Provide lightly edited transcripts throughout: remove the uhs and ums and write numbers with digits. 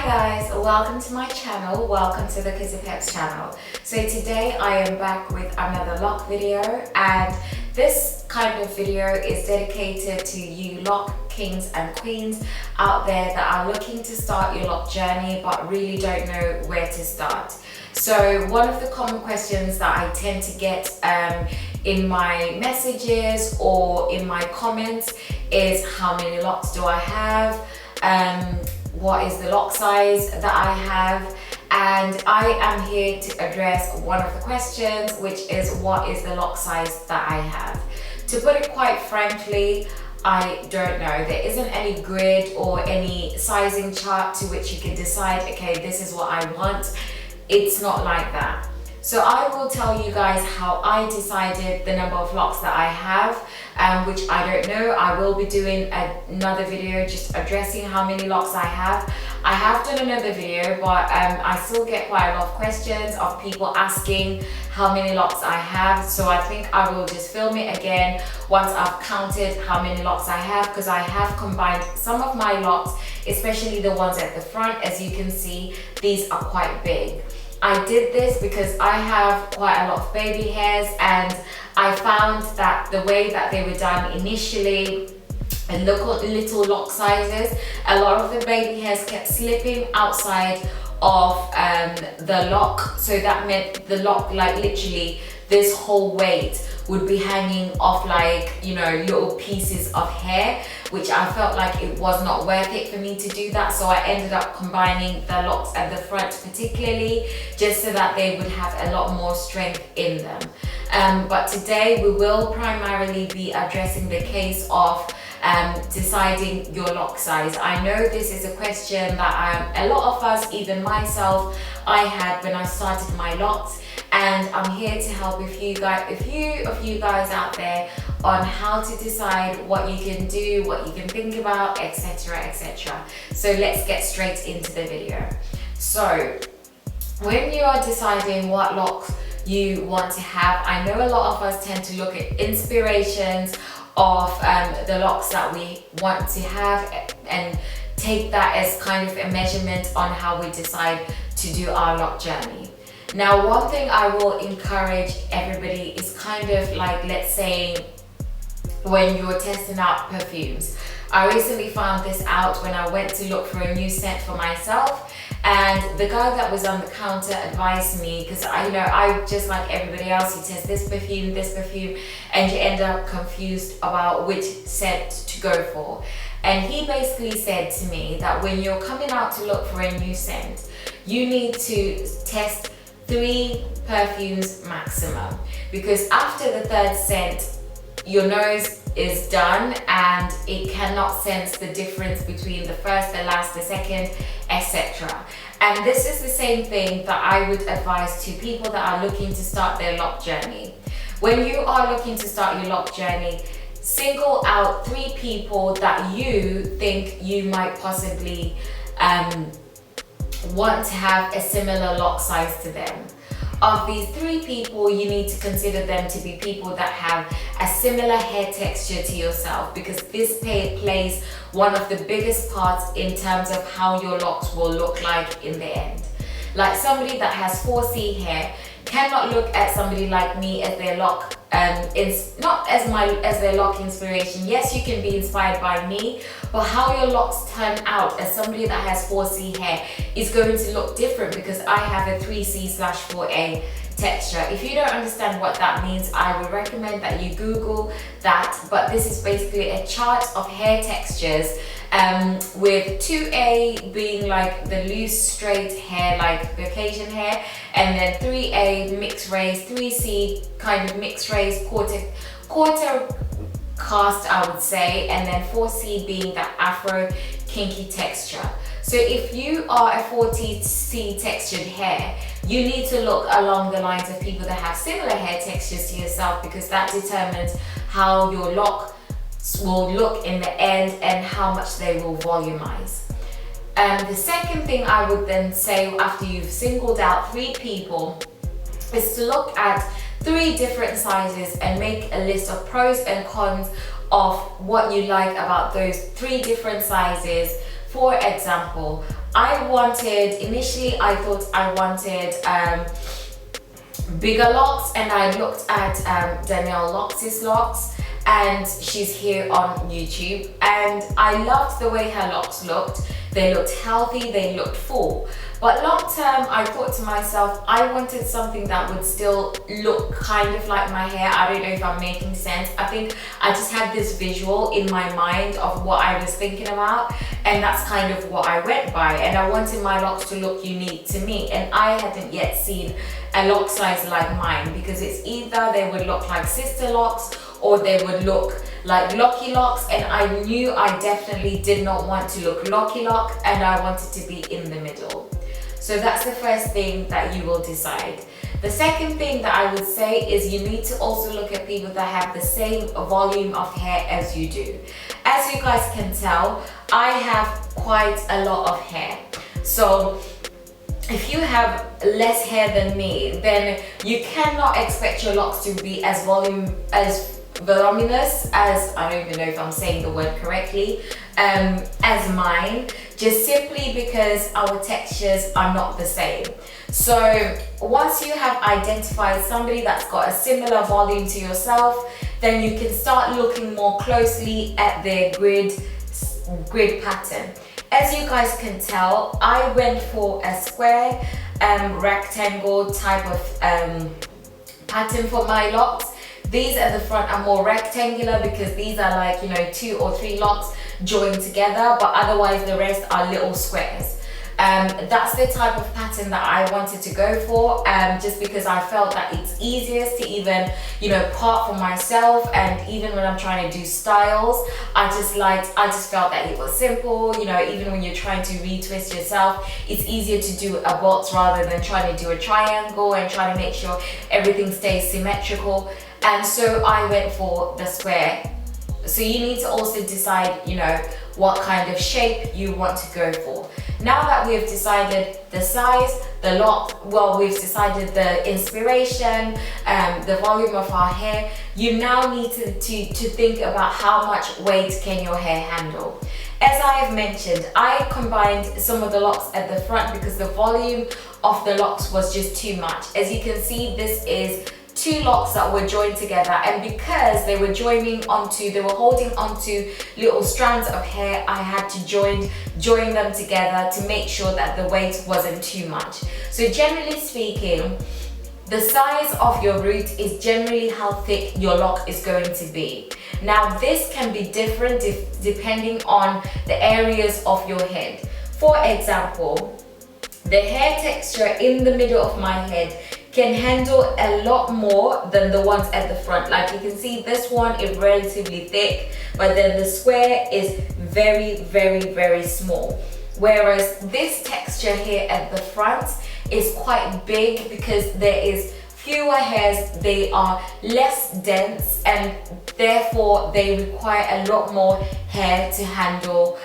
guys, welcome to my channel, welcome to the Kizzy Peps channel. So today I am back with another lock video, and this kind of video is dedicated to you lock kings and queens out there that are looking to start your lock journey but really don't know where to start. So one of the common questions that I tend to get in my messages or in my comments is how many locks do I have? What is the lock size that I have? And I am here to address one of the questions, which is what is the lock size that I have? To put it quite frankly, I don't know. There isn't any grid or any sizing chart to which you can decide, okay, this is what I want. It's not like that. So I will tell you guys how I decided the number of locks that I have, which I don't know. I will be doing another video just addressing how many locks I have. I have done another video, but I still get quite a lot of questions of people asking how many locks I have. So I think I will just film it again once I've counted how many locks I have, because I have combined some of my locks, especially the ones at the front. As you can see, these are quite big. I did this because I have quite a lot of baby hairs, and I found that the way that they were done initially and little lock sizes, a lot of the baby hairs kept slipping outside of the lock. So that meant the lock, like literally this whole weight would be hanging off, like, you know, little pieces of hair, which I felt like it was not worth it for me to do that. So I ended up combining the locks at the front particularly, just so that they would have a lot more strength in them. But today we will primarily be addressing the case of deciding your lock size. I know this is a question that a lot of us, even myself, I had when I started my locks. And I'm here to help a few of you guys out there on how to decide what you can do, what you can think about, etc, etc. So let's get straight into the video. So when you are deciding what locks you want to have, I know a lot of us tend to look at inspirations of the locks that we want to have and take that as kind of a measurement on how we decide to do our lock journey. Now, one thing I will encourage everybody is kind of like, let's say, when you're testing out perfumes. I recently found this out when I went to look for a new scent for myself, and the guy that was on the counter advised me, because I just like everybody else, you test this perfume, and you end up confused about which scent to go for. And he basically said to me that when you're coming out to look for a new scent, you need to test 3 perfumes maximum, because after the 3rd scent your nose is done and it cannot sense the difference between the first, the last, the second, etc. And this is the same thing that I would advise to people that are looking to start their lock journey. When you are looking to start your lock journey, single out 3 people that you think you might possibly want to have a similar lock size to them. Of these 3 people, you need to consider them to be people that have a similar hair texture to yourself, because this plays one of the biggest parts in terms of how your locks will look like in the end. Like somebody that has 4C hair cannot look at somebody like me as their lock, not as their lock inspiration. Yes, you can be inspired by me, but how your locks turn out as somebody that has 4C hair is going to look different, because I have a 3C/4A texture. If you don't understand what that means, I would recommend that you Google that. But this is basically a chart of hair textures, with 2A being like the loose straight hair, like Caucasian hair, and then 3A mixed race, 3C kind of mixed race, quarter cast, I would say, and then 4C being that Afro kinky texture. So if you are a 4C textured hair, you need to look along the lines of people that have similar hair textures to yourself, because that determines how your lock will look in the end and how much they will volumize. The second thing I would then say, after you've singled out 3 people, is to look at 3 different sizes and make a list of pros and cons of what you like about those 3 different sizes. For example, initially I thought I wanted bigger locks, and I looked at Danielle Lox's locks, and she's here on YouTube, and I loved the way her locks looked. They looked healthy, they looked full. But long term, I thought to myself, I wanted something that would still look kind of like my hair. I don't know if I'm making sense. I think I just had this visual in my mind of what I was thinking about, and that's kind of what I went by. And I wanted my locks to look unique to me, and I hadn't yet seen a lock size like mine, because it's either they would look like sister locks or they would look like locky locks, and I knew I definitely did not want to look locky lock, and I wanted to be in the middle. So that's the first thing that you will decide. The second thing that I would say is you need to also look at people that have the same volume of hair as you do. As you guys can tell, I have quite a lot of hair. So if you have less hair than me, then you cannot expect your locks to be as voluminous as, I don't even know if I'm saying the word correctly, as mine, just simply because our textures are not the same. So once you have identified somebody that's got a similar volume to yourself, then you can start looking more closely at their grid pattern. As you guys can tell, I went for a square rectangle type of pattern for my locks. These at the front are more rectangular because these are like, you know, 2 or 3 locks joined together, but otherwise the rest are little squares. That's the type of pattern that I wanted to go for, just because I felt that it's easiest to even, you know, part for myself, and even when I'm trying to do styles, I just felt that it was simple. You know, even when you're trying to retwist yourself, it's easier to do a box rather than trying to do a triangle and trying to make sure everything stays symmetrical. And so I went for the square. So you need to also decide, you know, what kind of shape you want to go for. Now that we've decided the size, the lock, well, we've decided the inspiration, the volume of our hair, you now need to think about how much weight can your hair handle. As I have mentioned, I combined some of the locks at the front because the volume of the locks was just too much. As you can see, this is 2 locks that were joined together, and because they were holding onto little strands of hair, I had to join them together to make sure that the weight wasn't too much. So generally speaking, the size of your root is generally how thick your lock is going to be. Now this can be different depending on the areas of your head. For example, the hair texture in the middle of my head can handle a lot more than the ones at the front. Like you can see, this one is relatively thick, but then the square is very, very, very small. Whereas this texture here at the front is quite big because there is fewer hairs, they are less dense, and therefore they require a lot more hair to handle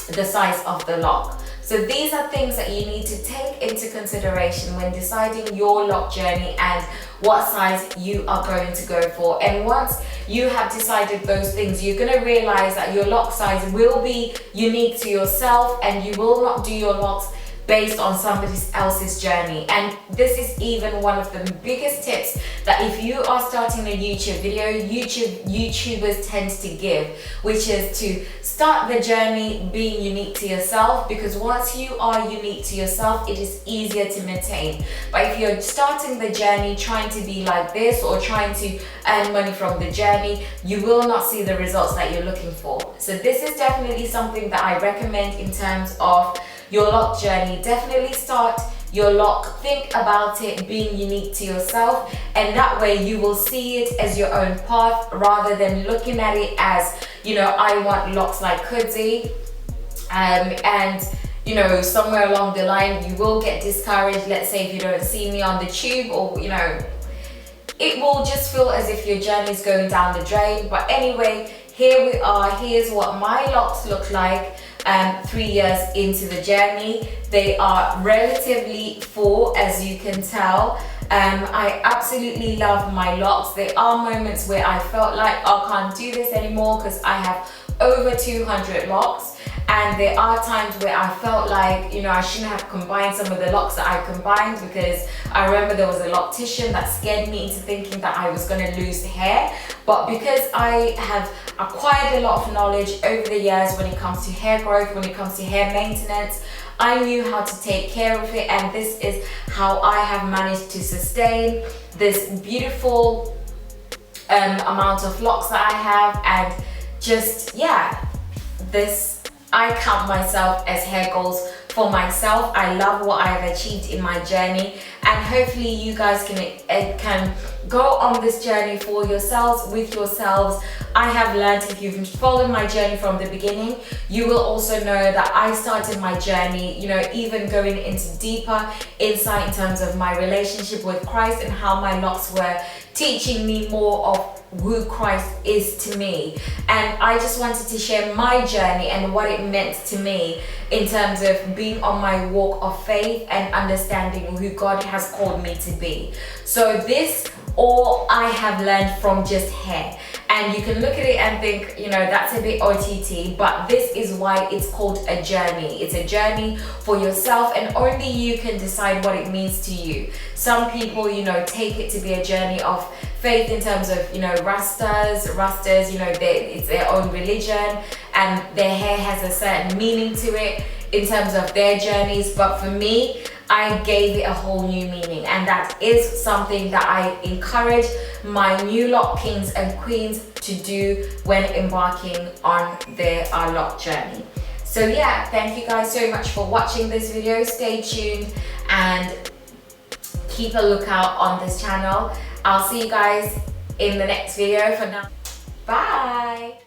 the size of the lock. So these are things that you need to take into consideration when deciding your lock journey and what size you are going to go for. And once you have decided those things, you're going to realize that your lock size will be unique to yourself, and you will not do your locks based on somebody else's journey. And this is even one of the biggest tips that if you are starting a YouTube video, YouTubers tend to give, which is to start the journey being unique to yourself, because once you are unique to yourself, it is easier to maintain. But if you're starting the journey trying to be like this or trying to earn money from the journey, you will not see the results that you're looking for. So this is definitely something that I recommend in terms of your lock journey. Definitely start your lock, think about it being unique to yourself, and that way you will see it as your own path rather than looking at it as, you know, I want locks like Kudzi, and you know, somewhere along the line you will get discouraged. Let's say if you don't see me on the tube, or you know, it will just feel as if your journey is going down the drain. But anyway, here we are. Here's what my locks look like 3 years into the journey. They are relatively full, as you can tell. I absolutely love my locks. There are moments where I felt like I can't do this anymore because I have over 200 locks, And there are times where I felt like, you know, I shouldn't have combined some of the locks that I combined, because I remember there was a loctician that scared me into thinking that I was going to lose hair. But because I have acquired a lot of knowledge over the years when it comes to hair growth, when it comes to hair maintenance, I knew how to take care of it, and this is how I have managed to sustain this beautiful amount of locks that I have. And just, yeah, this, I count myself as hair goals for myself. I love what I've achieved in my journey, and hopefully you guys can go on this journey for yourselves, with yourselves. I have learned, if you've followed my journey from the beginning, you will also know that I started my journey, you know, even going into deeper insight in terms of my relationship with Christ and how my locks were teaching me more of who Christ is to me. And I just wanted to share my journey and what it meant to me in terms of being on my walk of faith and understanding who God has called me to be. So this all I have learned from just hair. And you can look at it and think, you know, that's a bit OTT, but this is why it's called a journey. It's a journey for yourself, and only you can decide what it means to you. Some people, you know, take it to be a journey of faith in terms of, you know, rastas, you know, it's their own religion and their hair has a certain meaning to it in terms of their journeys. But for me, I gave it a whole new meaning, and that is something that I encourage my new lock kings and queens to do when embarking on their lock journey. So yeah, thank you guys so much for watching this video. Stay tuned and keep a lookout on this channel. I'll see you guys in the next video. For now, bye.